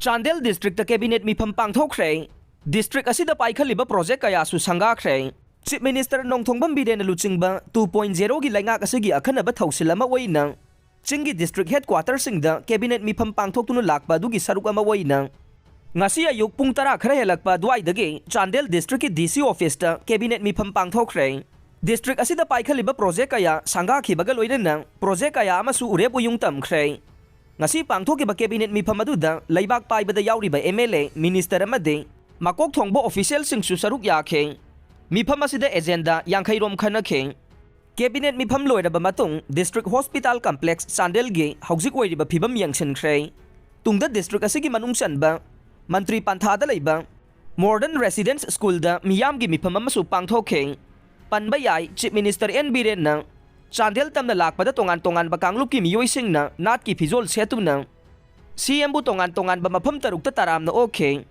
Chandel district cabinet Mipham Pangthokhre district Asida Paikhatliba project Kayasu Sanggakhre Chief Minister Nongthongbam Biden Luchingba 2.0 gi laingak asigi akhanaba thausilama waina Chingi district headquarters singda cabinet Mipham Pangthoktuna lakpa dugi saruk ama waina ngasi ayuk pung 10 khara helakpa duaidagi Chandel district ki DC office ta cabinet Mipham Pangthokhre district Asida Paikhatliba project kaya Sanggakhre loinana project kaya amasu urep uyung tamkhre ngasi pangthokiba cabinet Mipham aduda laibak paibada yauriba MLA minister amade makok thongbo official singsu saruk yakhe Mipham asida agenda yankhairom khanakhe cabinet Mipham loiraba matung district hospital complex Chandel ge hauzik oiriba phibam yangsinkhre tungda district asigi manung chanba mantri panthada leiba modern residence school da miyam gi Mipham amasu pangthokhe panba yai chief minister N Biren na Chandel tamna lakpada tongan ba kanglup ki miyoi singna nat ki phizol setuna CM bu tongan ba mafam taruk ta taram na okay